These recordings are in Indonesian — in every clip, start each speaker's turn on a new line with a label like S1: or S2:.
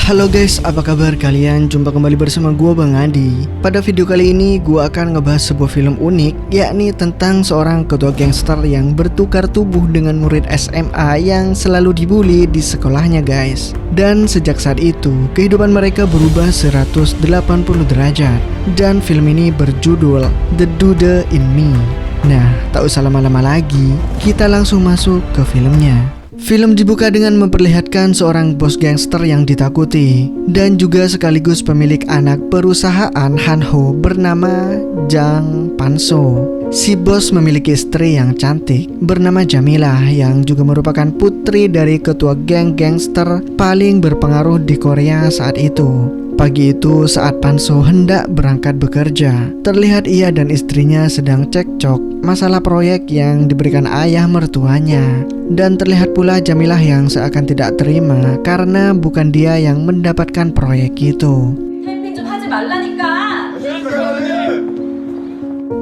S1: Halo guys, apa kabar kalian? Jumpa kembali bersama gua Bang Adi. Pada video kali ini gua akan ngebahas sebuah film unik, yakni tentang seorang ketua gangster yang bertukar tubuh dengan murid SMA yang selalu dibully di sekolahnya guys. Dan sejak saat itu, kehidupan mereka berubah 180 derajat. Dan film ini berjudul The Dude in Me. Nah, tak usah lama-lama lagi, kita langsung masuk ke filmnya. Film dibuka dengan memperlihatkan seorang bos gangster yang ditakuti dan juga sekaligus pemilik anak perusahaan Hanho bernama Jang Panso. Si bos memiliki istri yang cantik bernama Jamilah yang juga merupakan putri dari ketua geng gangster paling berpengaruh di Korea saat itu. Pagi itu saat Panso hendak berangkat bekerja, terlihat ia dan istrinya sedang cekcok masalah proyek yang diberikan ayah mertuanya. Dan terlihat pula Jamilah yang seakan tidak terima karena bukan dia yang mendapatkan proyek itu.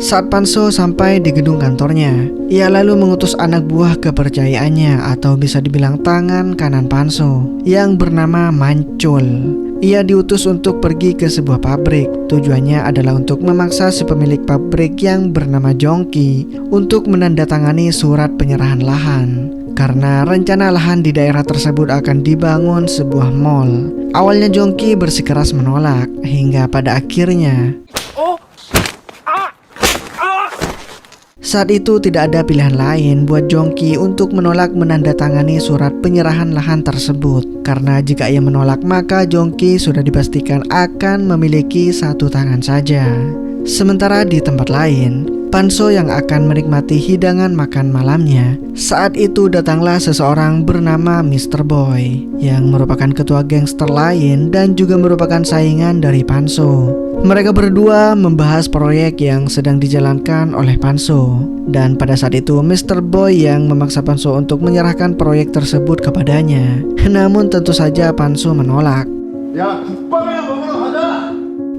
S1: Saat Panso sampai di gedung kantornya, ia lalu mengutus anak buah kepercayaannya atau bisa dibilang tangan kanan Panso yang bernama Mancul. Ia diutus untuk pergi ke sebuah pabrik. Tujuannya adalah untuk memaksa si pemilik pabrik yang bernama Jongki untuk menandatangani surat penyerahan lahan. Karena rencana lahan di daerah tersebut akan dibangun sebuah mall. Awalnya Jongki bersikeras menolak, hingga pada akhirnya saat itu tidak ada pilihan lain buat Jongki untuk menolak menandatangani surat penyerahan lahan tersebut. Karena jika ia menolak maka Jongki sudah dipastikan akan memiliki satu tangan saja. Sementara di tempat lain, Panso yang akan menikmati hidangan makan malamnya. Saat itu datanglah seseorang bernama Mr. Boy yang merupakan ketua gangster lain dan juga merupakan saingan dari Panso. Mereka berdua membahas proyek yang sedang dijalankan oleh Panso. Dan pada saat itu Mr. Boy yang memaksa Panso untuk menyerahkan proyek tersebut kepadanya. Namun tentu saja Panso menolak.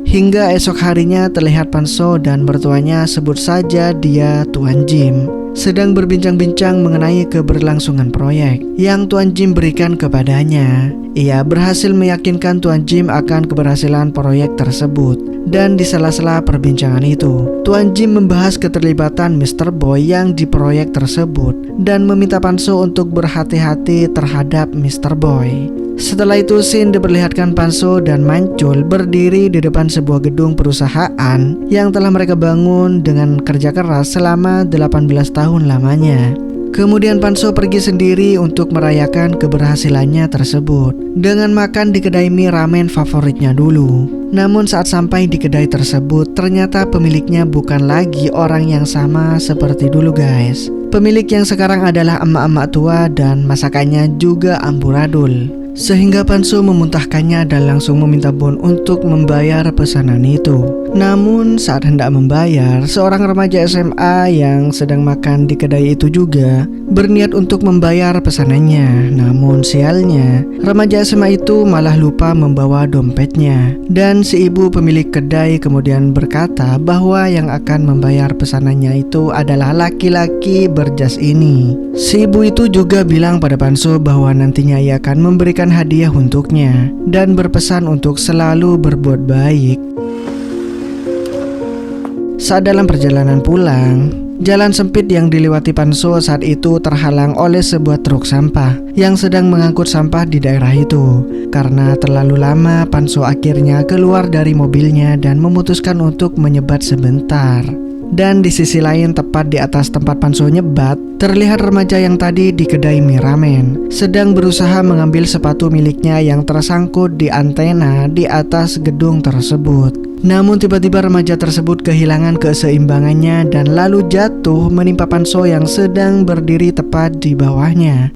S1: Hingga esok harinya terlihat Panso dan mertuanya, sebut saja dia Tuan Jim, sedang berbincang-bincang mengenai keberlangsungan proyek yang Tuan Jim berikan kepadanya. Ia berhasil meyakinkan Tuan Jim akan keberhasilan proyek tersebut. Dan di sela-sela perbincangan itu, Tuan Jim membahas keterlibatan Mr. Boy yang di proyek tersebut dan meminta Panso untuk berhati-hati terhadap Mr. Boy. Setelah itu scene diperlihatkan Panso dan Mancul berdiri di depan sebuah gedung perusahaan yang telah mereka bangun dengan kerja keras selama 18 tahun lamanya. Kemudian Panso pergi sendiri untuk merayakan keberhasilannya tersebut dengan makan di kedai mie ramen favoritnya dulu. Namun saat sampai di kedai tersebut, ternyata pemiliknya bukan lagi orang yang sama seperti dulu guys. Pemilik yang sekarang adalah emak-emak tua dan masakannya juga amburadul. Sehingga Panso memuntahkannya dan langsung meminta Bon untuk membayar pesanan itu. Namun saat hendak membayar, seorang remaja SMA yang sedang makan di kedai itu juga berniat untuk membayar pesanannya. Namun sialnya, remaja SMA itu malah lupa membawa dompetnya. Dan si ibu pemilik kedai kemudian berkata bahwa yang akan membayar pesanannya itu adalah laki-laki berjas ini. Si ibu itu juga bilang pada Panso bahwa nantinya ia akan memberikan hadiah untuknya dan berpesan untuk selalu berbuat baik. Saat dalam perjalanan pulang, jalan sempit yang dilewati Panso saat itu terhalang oleh sebuah truk sampah yang sedang mengangkut sampah di daerah itu. Karena terlalu lama, Panso akhirnya keluar dari mobilnya dan memutuskan untuk menyebat sebentar. Dan di sisi lain, tepat di atas tempat Panso nyebat, terlihat remaja yang tadi di kedai mie ramen sedang berusaha mengambil sepatu miliknya yang tersangkut di antena di atas gedung tersebut. Namun tiba-tiba remaja tersebut kehilangan keseimbangannya dan lalu jatuh menimpa Panso yang sedang berdiri tepat di bawahnya.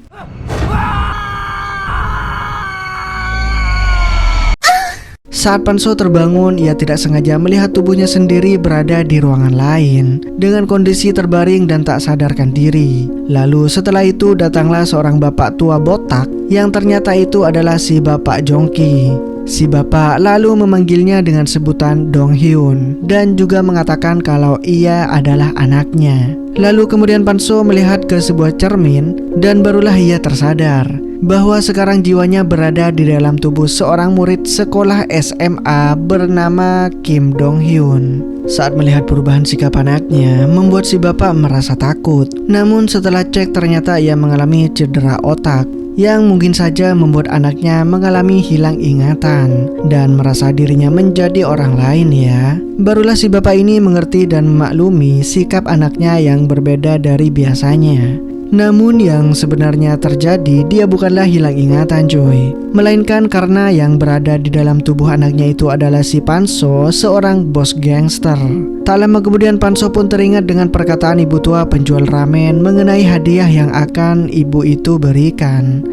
S1: Saat Panso terbangun, ia tidak sengaja melihat tubuhnya sendiri berada di ruangan lain dengan kondisi terbaring dan tak sadarkan diri. Lalu setelah itu datanglah seorang bapak tua botak yang ternyata itu adalah si bapak Jongki. Si bapak lalu memanggilnya dengan sebutan Dong Hyun dan juga mengatakan kalau ia adalah anaknya. Lalu kemudian Panso melihat ke sebuah cermin dan barulah ia tersadar bahwa sekarang jiwanya berada di dalam tubuh seorang murid sekolah SMA bernama Kim Dong Hyun. Saat melihat perubahan sikap anaknya, membuat si bapak merasa takut. Namun setelah cek ternyata ia mengalami cedera otak yang mungkin saja membuat anaknya mengalami hilang ingatan dan merasa dirinya menjadi orang lain ya. Barulah si bapak ini mengerti dan memaklumi sikap anaknya yang berbeda dari biasanya. Namun yang sebenarnya terjadi, dia bukanlah hilang ingatan cuy, melainkan karena yang berada di dalam tubuh anaknya itu adalah si Panso, seorang bos gangster. Tak lama kemudian Panso pun teringat dengan perkataan ibu tua penjual ramen mengenai hadiah yang akan ibu itu berikan.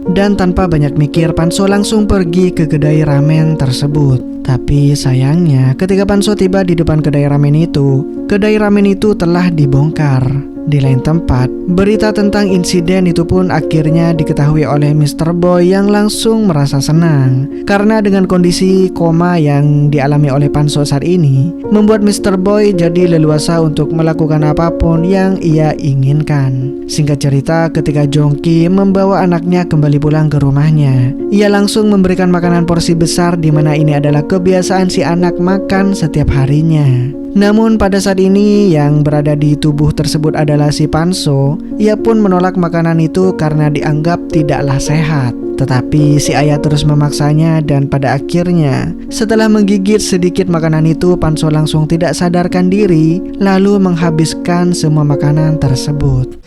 S1: Dan tanpa banyak mikir, Panso langsung pergi ke kedai ramen tersebut. Tapi sayangnya ketika Panso tiba di depan kedai ramen itu telah dibongkar. Di lain tempat, berita tentang insiden itu pun akhirnya diketahui oleh Mr. Boy yang langsung merasa senang. Karena dengan kondisi koma yang dialami oleh Panso saat ini, membuat Mr. Boy jadi leluasa untuk melakukan apapun yang ia inginkan. Singkat cerita, ketika Jongki membawa anaknya kembali pulang ke rumahnya, ia langsung memberikan makanan porsi besar di mana ini adalah kebiasaan si anak makan setiap harinya. Namun pada saat ini yang berada di tubuh tersebut adalah si Panso. Ia pun menolak makanan itu karena dianggap tidaklah sehat. Tetapi si ayah terus memaksanya dan pada akhirnya setelah menggigit sedikit makanan itu, Panso langsung tidak sadarkan diri lalu menghabiskan semua makanan tersebut.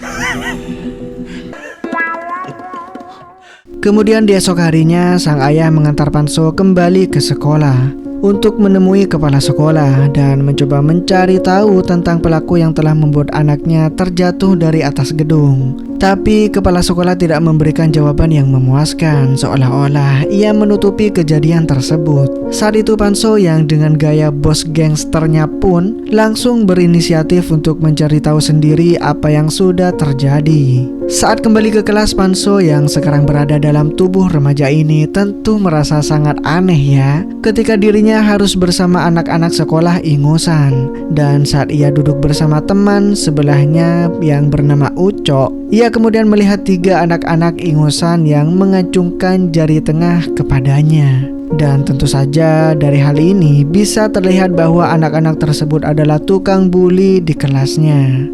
S1: Kemudian di esok harinya sang ayah mengantar Panso kembali ke sekolah untuk menemui kepala sekolah dan mencoba mencari tahu tentang pelaku yang telah membuat anaknya terjatuh dari atas gedung. Tapi kepala sekolah tidak memberikan jawaban yang memuaskan, seolah-olah ia menutupi kejadian tersebut. Saat itu Panso yang dengan gaya bos gangsternya pun langsung berinisiatif untuk mencari tahu sendiri apa yang sudah terjadi. Saat kembali ke kelas, Panso yang sekarang berada dalam tubuh remaja ini tentu merasa sangat aneh ya, ketika dirinya harus bersama anak-anak sekolah ingusan. Dan saat ia duduk bersama teman sebelahnya yang bernama Ucok, ia kemudian melihat 3 anak-anak ingusan yang mengacungkan jari tengah kepadanya. Dan tentu saja dari hal ini bisa terlihat bahwa anak-anak tersebut adalah tukang bully di kelasnya.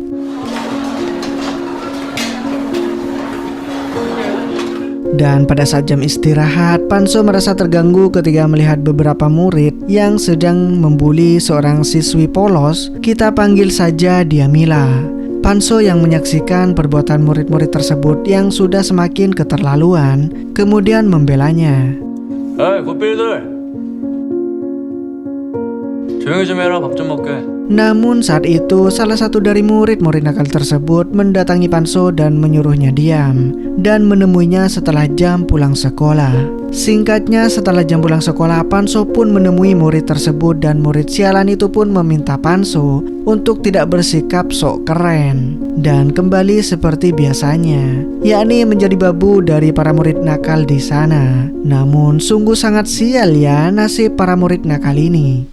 S1: Dan pada saat jam istirahat, Panso merasa terganggu ketika melihat beberapa murid yang sedang membuli seorang siswi polos. Kita panggil saja dia Mila. Panso yang menyaksikan perbuatan murid-murid tersebut yang sudah semakin keterlaluan, kemudian membelanya.
S2: 고삐들 조용히 좀 해라, 밥 좀 먹게.
S1: Namun saat itu salah satu dari murid-murid nakal tersebut mendatangi Panso dan menyuruhnya diam dan menemuinya setelah jam pulang sekolah. Singkatnya, setelah jam pulang sekolah, Panso pun menemui murid tersebut dan murid sialan itu pun meminta Panso untuk tidak bersikap sok keren dan kembali seperti biasanya, yakni menjadi babu dari para murid nakal di sana. Namun sungguh sangat sial ya nasib para murid nakal ini.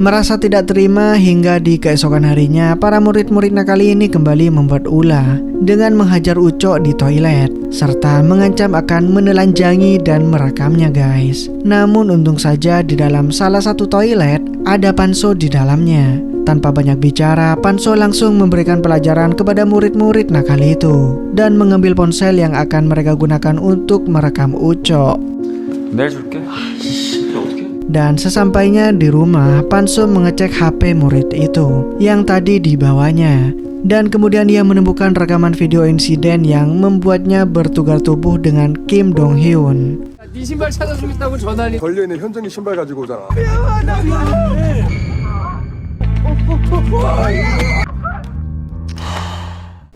S1: Merasa tidak terima hingga di keesokan harinya, para murid-murid nakal ini kembali membuat ulah dengan menghajar Ucok di toilet serta mengancam akan menelanjangi dan merekamnya guys. Namun untung saja di dalam salah satu toilet ada Panso di dalamnya. Tanpa banyak bicara, Panso langsung memberikan pelajaran kepada murid-murid nakal itu dan mengambil ponsel yang akan mereka gunakan untuk merekam Ucok.
S2: 내일 줄게.
S1: Dan sesampainya di rumah, Panso mengecek HP murid itu yang tadi dibawanya. Dan kemudian ia menemukan rekaman video insiden yang membuatnya bertukar tubuh dengan Kim Dong Hyun.
S3: 네 신발 찾아주겠다고 전화니
S4: 걸려있는 현정이 신발 가지고 오잖아.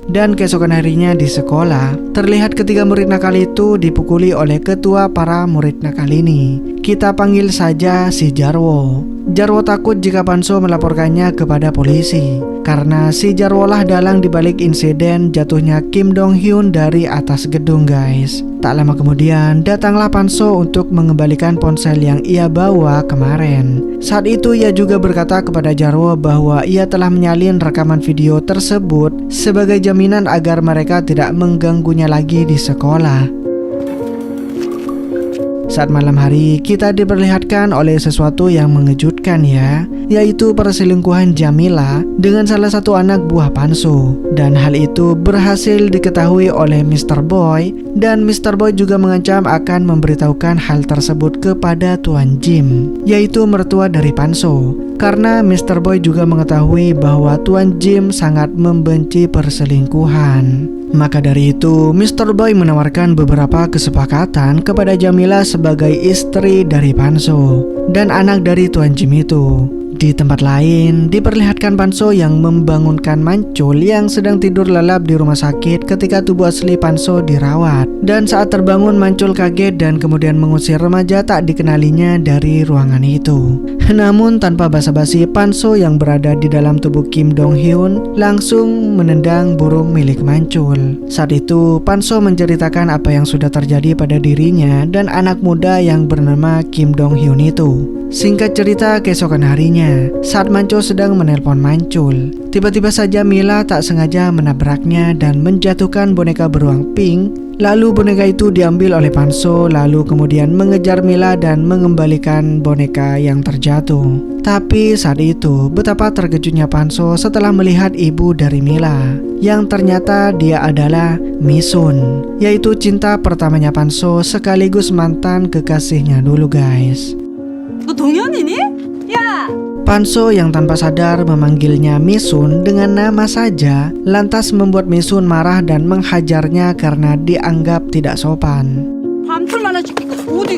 S1: Dan keesokan harinya di sekolah, terlihat ketiga murid nakal itu dipukuli oleh ketua para murid nakal ini. Kita panggil saja si Jarwo. Jarwo takut jika Panso melaporkannya kepada polisi, karena si Jarwo lah dalang dibalik insiden jatuhnya Kim Dong Hyun dari atas gedung guys. Tak lama kemudian datanglah Panso untuk mengembalikan ponsel yang ia bawa kemarin. Saat itu ia juga berkata kepada Jarwo bahwa ia telah menyalin rekaman video tersebut sebagai jaminan agar mereka tidak mengganggunya lagi di sekolah. Saat malam hari, kita diperlihatkan oleh sesuatu yang mengejutkan ya, yaitu perselingkuhan Jamila dengan salah satu anak buah Panso. Dan hal itu berhasil diketahui oleh Mr. Boy, dan Mr. Boy juga mengancam akan memberitahukan hal tersebut kepada Tuan Jim, yaitu mertua dari Panso. Karena Mr. Boy juga mengetahui bahwa Tuan Jim sangat membenci perselingkuhan. Maka dari itu, Mr. Boy menawarkan beberapa kesepakatan kepada Jamila sebagai istri dari Panso dan anak dari Tuan Jim itu. Di tempat lain, diperlihatkan Panso yang membangunkan Mancul yang sedang tidur lelap di rumah sakit ketika tubuh asli Panso dirawat. Dan saat terbangun, Mancul kaget dan kemudian mengusir remaja tak dikenalinya dari ruangan itu. Namun tanpa basa-basi, Panso yang berada di dalam tubuh Kim Dong Hyun langsung menendang burung milik Mancul. Saat itu, Panso menceritakan apa yang sudah terjadi pada dirinya dan anak muda yang bernama Kim Dong Hyun itu. Singkat cerita, keesokan harinya, saat Mancul sedang menelpon Mancul, tiba-tiba saja Mila tak sengaja menabraknya dan menjatuhkan boneka beruang pink. Lalu boneka itu diambil oleh Panso, lalu kemudian mengejar Mila dan mengembalikan boneka yang terjatuh. Tapi saat itu, betapa terkejutnya Panso setelah melihat ibu dari Mila, yang ternyata dia adalah Misun, yaitu cinta pertamanya Panso sekaligus mantan kekasihnya dulu guys.
S4: 너 동현이니? 야!
S1: Panso yang tanpa sadar memanggilnya Misun dengan nama saja, lantas membuat Misun marah dan menghajarnya karena dianggap tidak sopan.
S4: 밤풀만 해줄게. 어디?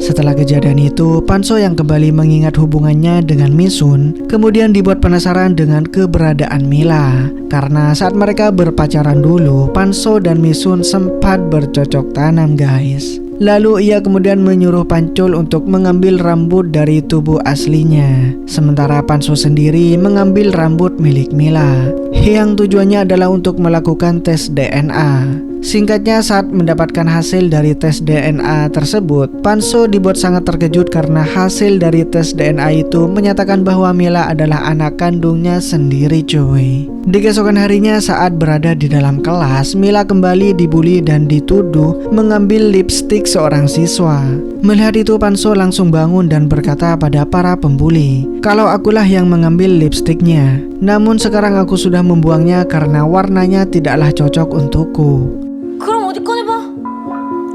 S1: Setelah kejadian itu, Panso yang kembali mengingat hubungannya dengan Misun, kemudian dibuat penasaran dengan keberadaan Mila. Karena saat mereka berpacaran dulu, Panso dan Misun sempat bercocok tanam guys. Lalu ia kemudian menyuruh Pancul untuk mengambil rambut dari tubuh aslinya, sementara Panso sendiri mengambil rambut milik Mila, yang tujuannya adalah untuk melakukan tes DNA. Singkatnya, saat mendapatkan hasil dari tes DNA tersebut, Panso dibuat sangat terkejut karena hasil dari tes DNA itu menyatakan bahwa Mila adalah anak kandungnya sendiri cuy. Di keesokan harinya saat berada di dalam kelas, Mila kembali dibully dan dituduh mengambil lipstik seorang siswa. Melihat itu, Panso langsung bangun dan berkata pada para pembuli, "Kalau akulah yang mengambil lipstiknya, namun sekarang aku sudah membuangnya karena warnanya tidaklah cocok untukku."
S4: 그럼 어디 꺼내봐.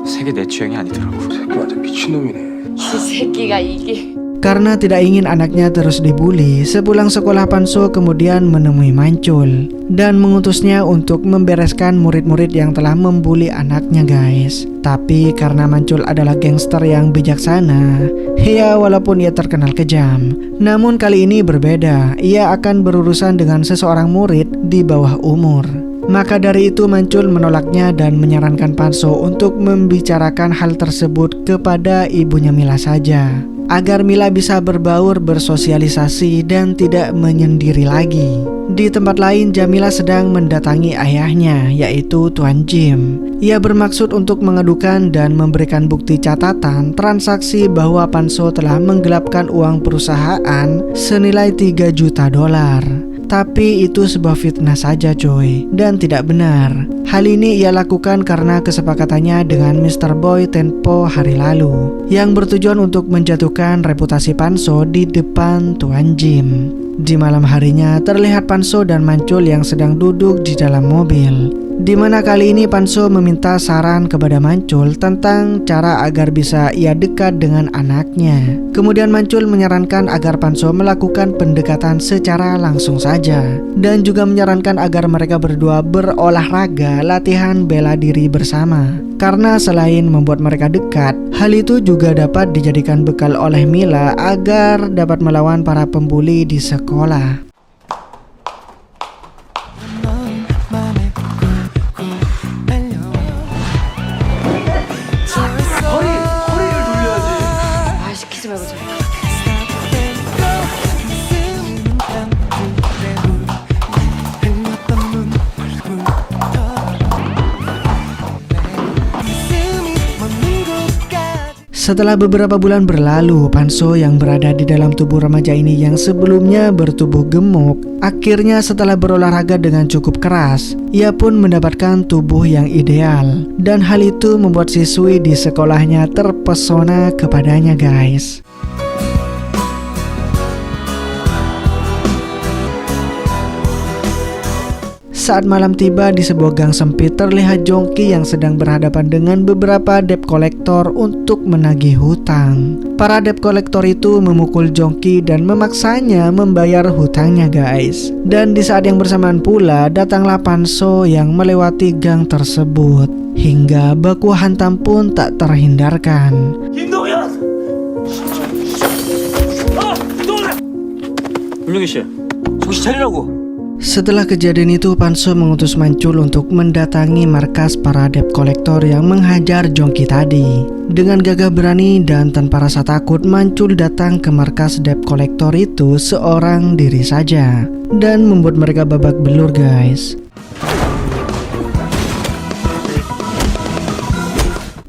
S2: 색이 내 취향이 아니더라고.
S3: 새끼 완전 미친놈이네.
S4: 이 새끼가 이게.
S1: Karena tidak ingin anaknya terus dibully, sepulang sekolah Panso kemudian menemui Mancul dan mengutusnya untuk membereskan murid-murid yang telah membuli anaknya guys. Tapi karena Mancul adalah gangster yang bijaksana, ya walaupun ia terkenal kejam, namun kali ini berbeda. Ia akan berurusan dengan seseorang murid di bawah umur. Maka dari itu Mancul menolaknya dan menyarankan Panso untuk membicarakan hal tersebut kepada ibunya Mila saja, agar Mila bisa berbaur, bersosialisasi, dan tidak menyendiri lagi. Di tempat lain, Jamila sedang mendatangi ayahnya, yaitu Tuan Jim. Ia bermaksud untuk mengadukan dan memberikan bukti catatan transaksi bahwa Panso telah menggelapkan uang perusahaan senilai 3 juta dolar. Tapi itu sebuah fitnah saja coy, dan tidak benar. Hal ini ia lakukan karena kesepakatannya dengan Mr. Boy tempo hari lalu, yang bertujuan untuk menjatuhkan reputasi Panso di depan Tuan Jim. Di malam harinya terlihat Panso dan Mancul yang sedang duduk di dalam mobil, di mana kali ini Panso meminta saran kepada Mancul tentang cara agar bisa ia dekat dengan anaknya. Kemudian Mancul menyarankan agar Panso melakukan pendekatan secara langsung saja, dan juga menyarankan agar mereka berdua berolahraga latihan bela diri bersama. Karena selain membuat mereka dekat, hal itu juga dapat dijadikan bekal oleh Mila agar dapat melawan para pembuli di sekolah.
S4: 아 시키지 말고
S1: Setelah beberapa bulan berlalu, Panso yang berada di dalam tubuh remaja ini yang sebelumnya bertubuh gemuk, akhirnya setelah berolahraga dengan cukup keras, ia pun mendapatkan tubuh yang ideal. Dan hal itu membuat siswi di sekolahnya terpesona kepadanya, guys. Saat malam tiba, di sebuah gang sempit terlihat Jongki yang sedang berhadapan dengan beberapa debt collector untuk menagih hutang. Para debt collector itu memukul Jongki dan memaksanya membayar hutangnya, guys. Dan di saat yang bersamaan pula datanglah Panso yang melewati gang tersebut, hingga baku hantam pun tak terhindarkan.
S2: 김용희 씨, 정신 차리라고.
S1: Setelah kejadian itu, Panso mengutus Mancul untuk mendatangi markas para debt collector yang menghajar Jongki tadi. Dengan gagah berani dan tanpa rasa takut, Mancul datang ke markas debt collector itu seorang diri saja dan membuat mereka babak belur, guys.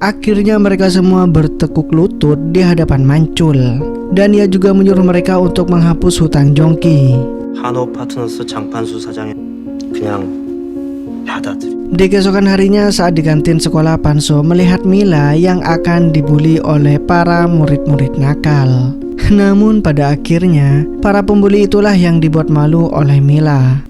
S1: Akhirnya mereka semua bertekuk lutut di hadapan Mancul, dan ia juga menyuruh mereka untuk menghapus hutang Jongki.
S5: 한호 파트너스 장판수 사장이 그냥 받아들여.
S1: Di keesokan harinya saat di kantin sekolah, Panso melihat Mila yang akan dibully oleh para murid-murid nakal. Namun pada akhirnya para pembuli itulah yang dibuat malu oleh Mila.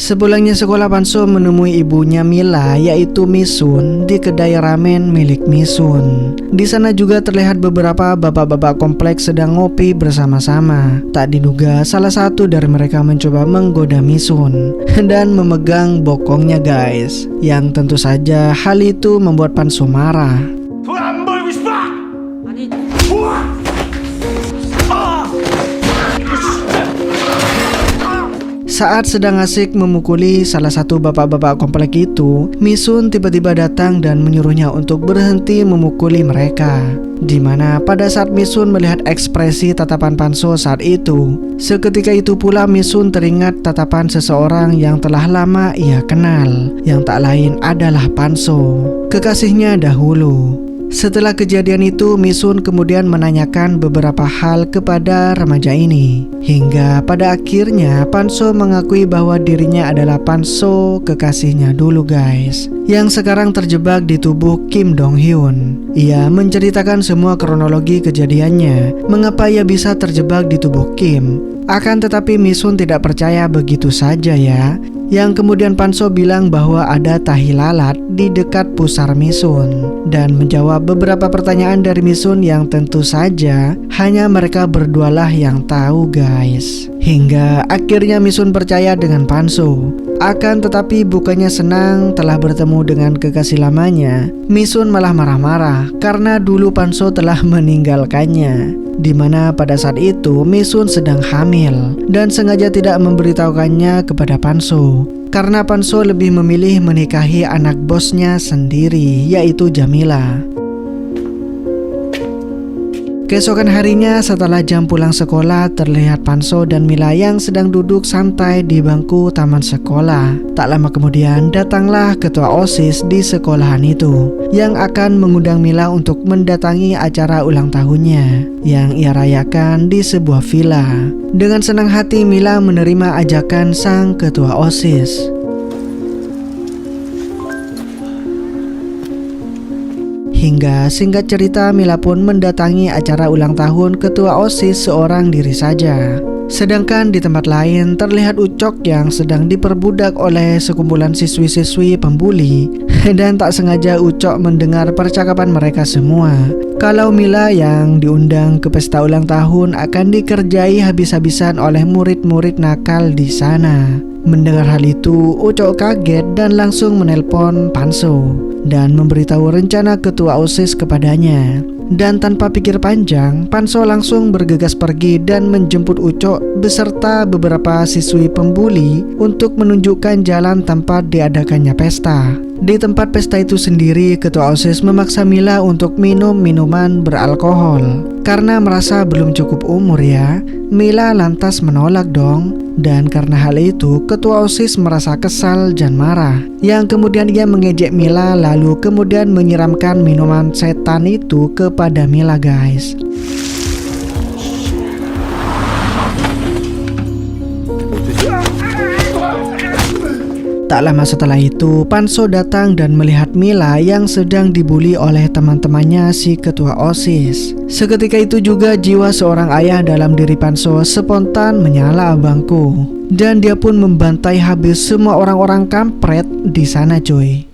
S1: Sepulangnya sekolah, Panso menemui ibunya Mila, yaitu Misun, di kedai ramen milik Misun. Di sana juga terlihat beberapa bapak-bapak kompleks sedang ngopi bersama-sama. Tak diduga salah satu dari mereka mencoba menggoda Misun dan memegang bokongnya, guys. Yang tentu saja hal itu membuat Panso marah. Saat sedang asik memukuli salah satu bapak-bapak komplek itu, Misun tiba-tiba datang dan menyuruhnya untuk berhenti memukuli mereka. Dimana pada saat Misun melihat ekspresi tatapan Panso saat itu, seketika itu pula Misun teringat tatapan seseorang yang telah lama ia kenal, yang tak lain adalah Panso, kekasihnya dahulu. Setelah kejadian itu, Misun kemudian menanyakan beberapa hal kepada remaja ini, hingga pada akhirnya Panso mengakui bahwa dirinya adalah Panso, kekasihnya dulu, guys, yang sekarang terjebak di tubuh Kim Dong Hyun. Ia menceritakan semua kronologi kejadiannya, mengapa ia bisa terjebak di tubuh Kim. Akan tetapi Misun tidak percaya begitu saja ya. Yang kemudian Panso bilang bahwa ada tahi lalat di dekat pusar Misun, dan menjawab beberapa pertanyaan dari Misun yang tentu saja hanya mereka berdualah yang tahu, guys. Hingga akhirnya Misun percaya dengan Panso. Akan tetapi bukannya senang telah bertemu dengan kekasih lamanya, Misun malah marah-marah karena dulu Panso telah meninggalkannya. Dimana pada saat itu Misun sedang hamil dan sengaja tidak memberitahukannya kepada Panso, karena Panso lebih memilih menikahi anak bosnya sendiri, yaitu Jamila. Keesokan harinya setelah jam pulang sekolah, terlihat Panso dan Mila yang sedang duduk santai di bangku taman sekolah. Tak lama kemudian datanglah ketua OSIS di sekolahan itu, yang akan mengundang Mila untuk mendatangi acara ulang tahunnya yang ia rayakan di sebuah villa. Dengan senang hati Mila menerima ajakan sang ketua OSIS. Hingga singkat cerita, Mila pun mendatangi acara ulang tahun ketua OSIS seorang diri saja. Sedangkan di tempat lain terlihat Ucok yang sedang diperbudak oleh sekumpulan siswi-siswi pembuli. Dan tak sengaja Ucok mendengar percakapan mereka semua, kalau Mila yang diundang ke pesta ulang tahun akan dikerjai habis-habisan oleh murid-murid nakal di sana. Mendengar hal itu, Ucok kaget dan langsung menelpon Panso dan memberitahu rencana ketua OSIS kepadanya. Dan tanpa pikir panjang, Panso langsung bergegas pergi dan menjemput Ucok beserta beberapa siswi pembuli untuk menunjukkan jalan tempat diadakannya pesta. Di tempat pesta itu sendiri, ketua OSIS memaksa Mila untuk minum minuman beralkohol. Karena merasa belum cukup umur ya, Mila lantas menolak dong. Dan karena hal itu, ketua OSIS merasa kesal dan marah. Yang kemudian ia mengejek Mila, lalu kemudian menyiramkan minuman setan itu kepada Mila, guys. Tak lama setelah itu, Panso datang dan melihat Mila yang sedang dibully oleh teman-temannya si ketua OSIS. Seketika itu juga jiwa seorang ayah dalam diri Panso spontan menyala, abangku. Dan dia pun membantai habis semua orang-orang kampret di sana, coy.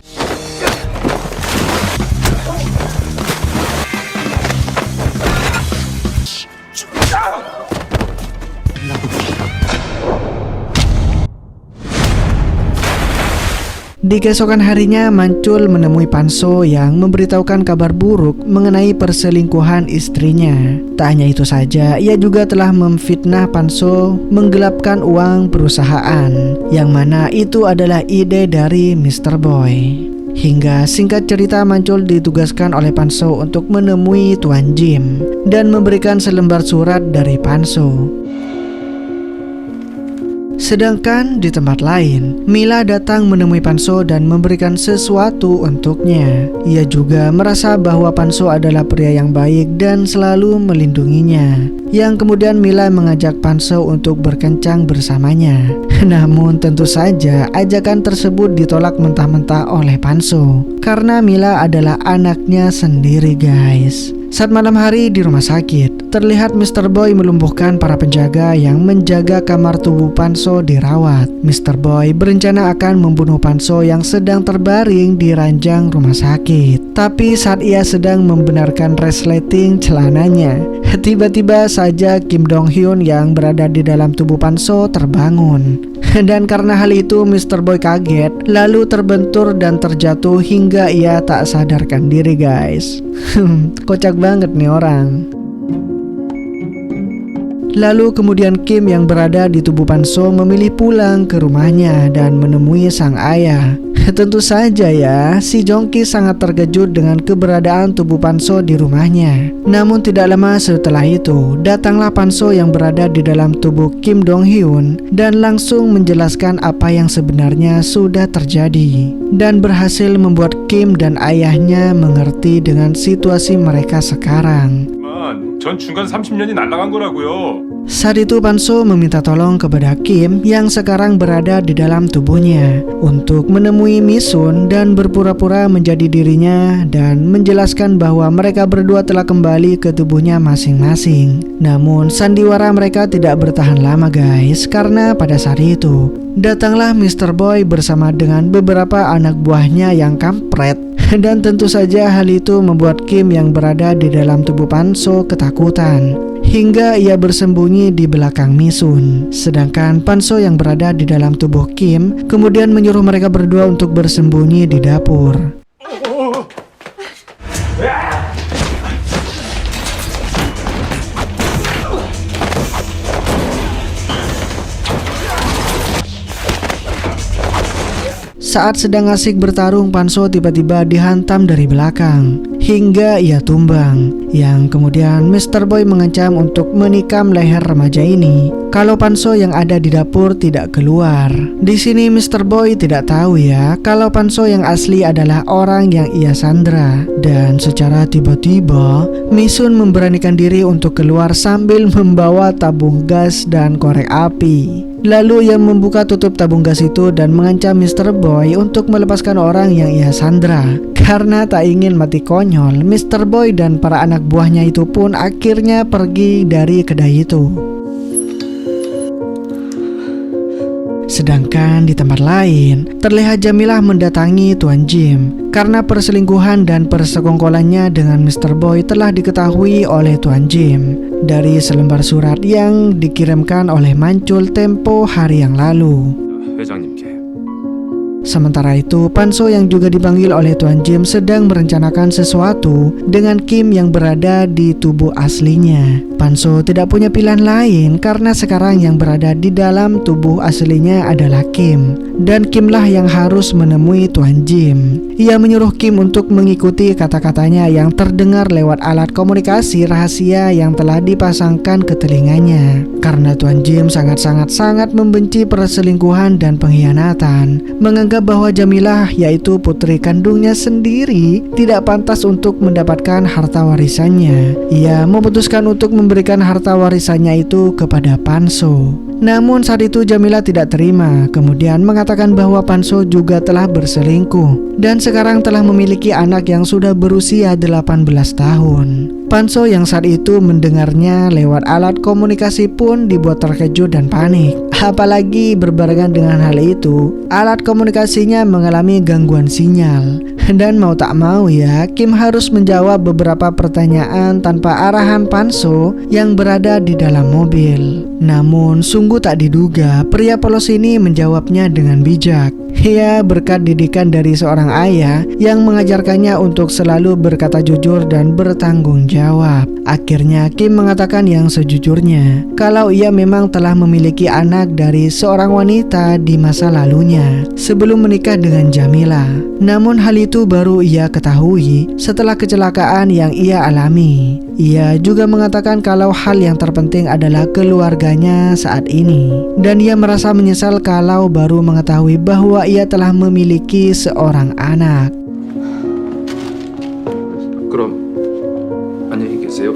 S1: Di keesokan harinya, Mancul menemui Panso yang memberitahukan kabar buruk mengenai perselingkuhan istrinya. Tak hanya itu saja, ia juga telah memfitnah Panso menggelapkan uang perusahaan, yang mana itu adalah ide dari Mr. Boy. Hingga singkat cerita, Mancul ditugaskan oleh Panso untuk menemui Tuan Jim dan memberikan selembar surat dari Panso. Sedangkan di tempat lain, Mila datang menemui Panso dan memberikan sesuatu untuknya. Ia juga merasa bahwa Panso adalah pria yang baik dan selalu melindunginya. Yang kemudian Mila mengajak Panso untuk berkencang bersamanya. Namun tentu saja ajakan tersebut ditolak mentah-mentah oleh Panso, karena Mila adalah anaknya sendiri, guys. Saat malam hari di rumah sakit, terlihat Mr. Boy melumpuhkan para penjaga yang menjaga kamar tubuh Panso dirawat. Mr. Boy berencana akan membunuh Panso yang sedang terbaring di ranjang rumah sakit. Tapi saat ia sedang membenarkan resleting celananya, tiba-tiba saja Kim Dong Hyun yang berada di dalam tubuh Panso terbangun. Dan karena hal itu Mr. Boy kaget, lalu terbentur dan terjatuh hingga ia tak sadarkan diri, guys. Kocak banget nih orang. Lalu kemudian Kim yang berada di tubuh Panso memilih pulang ke rumahnya dan menemui sang ayah. Tentu saja ya, si Jongki sangat terkejut dengan keberadaan tubuh Panso di rumahnya. Namun tidak lama setelah itu, datanglah Panso yang berada di dalam tubuh Kim Dong Hyun dan langsung menjelaskan apa yang sebenarnya sudah terjadi, dan berhasil membuat Kim dan ayahnya mengerti dengan situasi mereka sekarang.
S6: 전 중간 30년이 날아간 거라고요.
S1: Saat itu Panso meminta tolong kepada Kim yang sekarang berada di dalam tubuhnya untuk menemui Misun dan berpura-pura menjadi dirinya dan menjelaskan bahwa mereka berdua telah kembali ke tubuhnya masing-masing. Namun sandiwara mereka tidak bertahan lama, guys, karena pada saat itu datanglah Mr. Boy bersama dengan beberapa anak buahnya yang kampret. Dan tentu saja hal itu membuat Kim yang berada di dalam tubuh Panso ketakutan hingga ia bersembunyi di belakang Misun. Sedangkan Panso yang berada di dalam tubuh Kim kemudian menyuruh mereka berdua untuk bersembunyi di dapur. Saat sedang asik bertarung, Panso tiba-tiba dihantam dari belakang hingga ia tumbang. Yang kemudian Mr. Boy mengancam untuk menikam leher remaja ini kalau Panso yang ada di dapur tidak keluar. Di sini Mr. Boy tidak tahu ya kalau Panso yang asli adalah orang yang ia sandra. Dan secara tiba-tiba Misun memberanikan diri untuk keluar sambil membawa tabung gas dan korek api. Lalu ia membuka tutup tabung gas itu dan mengancam Mr. Boy untuk melepaskan orang yang ia sandra. Karena tak ingin mati konyol, Mr. Boy dan para anak buahnya itu pun akhirnya pergi dari kedai itu. Sedangkan di tempat lain, terlihat Jamilah mendatangi Tuan Jim karena perselingkuhan dan persekongkolannya dengan Mr. Boy telah diketahui oleh Tuan Jim dari selembar surat yang dikirimkan oleh Mancul tempo hari yang lalu.
S6: 회장님께.
S1: Sementara itu, Panso yang juga dipanggil oleh Tuan Jim sedang merencanakan sesuatu dengan Kim yang berada di tubuh aslinya. Panso tidak punya pilihan lain karena sekarang yang berada di dalam tubuh aslinya adalah Kim. Dan Kimlah yang harus menemui Tuan Jim. Ia menyuruh Kim untuk mengikuti kata-katanya yang terdengar lewat alat komunikasi rahasia yang telah dipasangkan ke telinganya. Karena Tuan Jim sangat membenci perselingkuhan dan pengkhianatan, menganggap bahwa Jamilah, yaitu putri kandungnya sendiri, tidak pantas untuk mendapatkan harta warisannya. Ia memutuskan untuk memberikan harta warisannya itu kepada Panso. Namun saat itu Jamilah tidak terima, kemudian mengatakan bahwa Panso juga telah berselingkuh dan sekarang telah memiliki anak yang sudah berusia 18 tahun. Panso yang saat itu mendengarnya lewat alat komunikasi pun dibuat terkejut dan panik. Apalagi berbarengan dengan hal itu, alat komunikasinya mengalami gangguan sinyal. Dan mau tak mau ya, Kim harus menjawab beberapa pertanyaan tanpa arahan Panso yang berada di dalam mobil. Namun sungguh tak diduga, pria polos ini menjawabnya dengan bijak. Ia berkat didikan dari seorang ayah yang mengajarkannya untuk selalu berkata jujur dan bertanggung jawab. Akhirnya Kim mengatakan yang sejujurnya, kalau ia memang telah memiliki anak dari seorang wanita di masa lalunya sebelum menikah dengan Jamilah. Namun hal itu baru ia ketahui setelah kecelakaan yang ia alami. Ia juga mengatakan kalau hal yang terpenting adalah keluarganya saat ini, dan ia merasa menyesal kalau baru mengetahui bahwa ia telah memiliki seorang anak.
S6: 그럼 안녕히 계세요.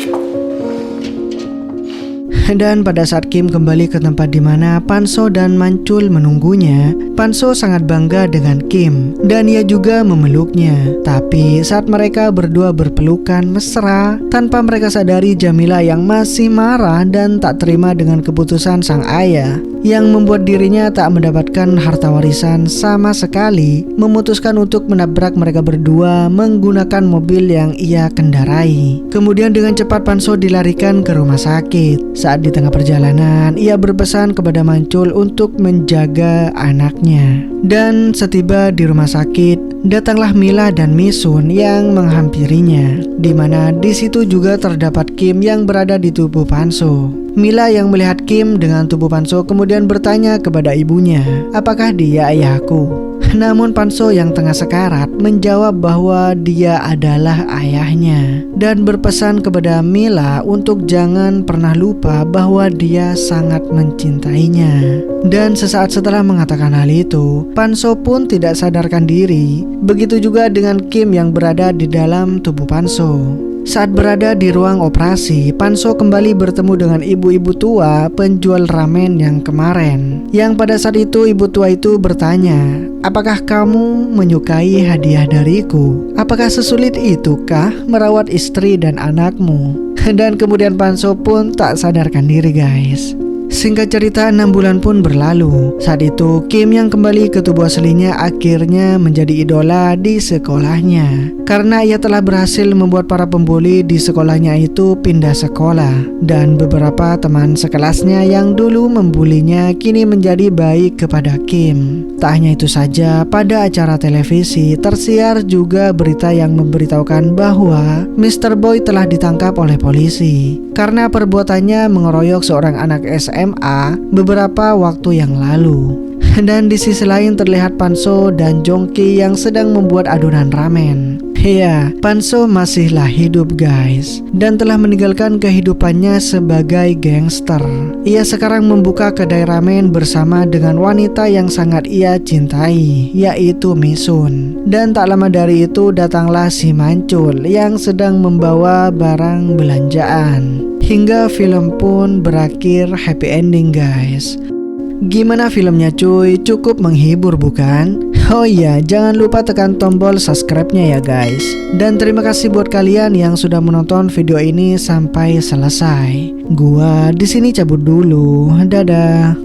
S1: Dan pada saat Kim kembali ke tempat di mana Panso dan Mancul menunggunya, Panso sangat bangga dengan Kim dan ia juga memeluknya. Tapi saat mereka berdua berpelukan mesra, tanpa mereka sadari Jamilah yang masih marah dan tak terima dengan keputusan sang ayah yang membuat dirinya tak mendapatkan harta warisan sama sekali, memutuskan untuk menabrak mereka berdua menggunakan mobil yang ia kendarai. Kemudian dengan cepat Panso dilarikan ke rumah sakit. Saat di tengah perjalanan, ia berpesan kepada Mancul untuk menjaga anaknya. Dan setiba di rumah sakit, datanglah Mila dan Misun yang menghampirinya, di mana di situ juga terdapat Kim yang berada di tubuh Panso. Mila yang melihat Kim dengan tubuh Panso kemudian bertanya kepada ibunya, apakah dia ayahku? Namun Panso yang tengah sekarat menjawab bahwa dia adalah ayahnya dan berpesan kepada Mila untuk jangan pernah lupa bahwa dia sangat mencintainya. Dan sesaat setelah mengatakan hal itu, Panso pun tidak sadarkan diri. Begitu juga dengan Kim yang berada di dalam tubuh Panso. Saat berada di ruang operasi, Panso kembali bertemu dengan ibu-ibu tua penjual ramen yang kemarin. Yang pada saat itu ibu tua itu bertanya, apakah kamu menyukai hadiah dariku? Apakah sesulit itukah merawat istri dan anakmu? Dan kemudian Panso pun tak sadarkan diri guys. Singkat cerita 6 bulan pun berlalu. Saat itu Kim yang kembali ke tubuh aslinya akhirnya menjadi idola di sekolahnya, karena ia telah berhasil membuat para pembuli di sekolahnya itu pindah sekolah. Dan beberapa teman sekelasnya yang dulu membulinya kini menjadi baik kepada Kim. Tak hanya itu saja, pada acara televisi tersiar juga berita yang memberitahukan bahwa Mr. Boy telah ditangkap oleh polisi karena perbuatannya mengeroyok seorang anak SMA beberapa waktu yang lalu. Dan di sisi lain terlihat Panso dan Jongki yang sedang membuat adonan ramen. Ya, Panso masihlah hidup guys, dan telah meninggalkan kehidupannya sebagai gangster. Ia sekarang membuka kedai ramen bersama dengan wanita yang sangat ia cintai, yaitu Misun. Dan tak lama dari itu datanglah si Mancul yang sedang membawa barang belanjaan. Hingga film pun berakhir happy ending guys. Gimana filmnya cuy? Cukup menghibur bukan? Oh iya, jangan lupa tekan tombol subscribe-nya ya guys. Dan terima kasih buat kalian yang sudah menonton video ini sampai selesai. Gua di sini cabut dulu. Dadah.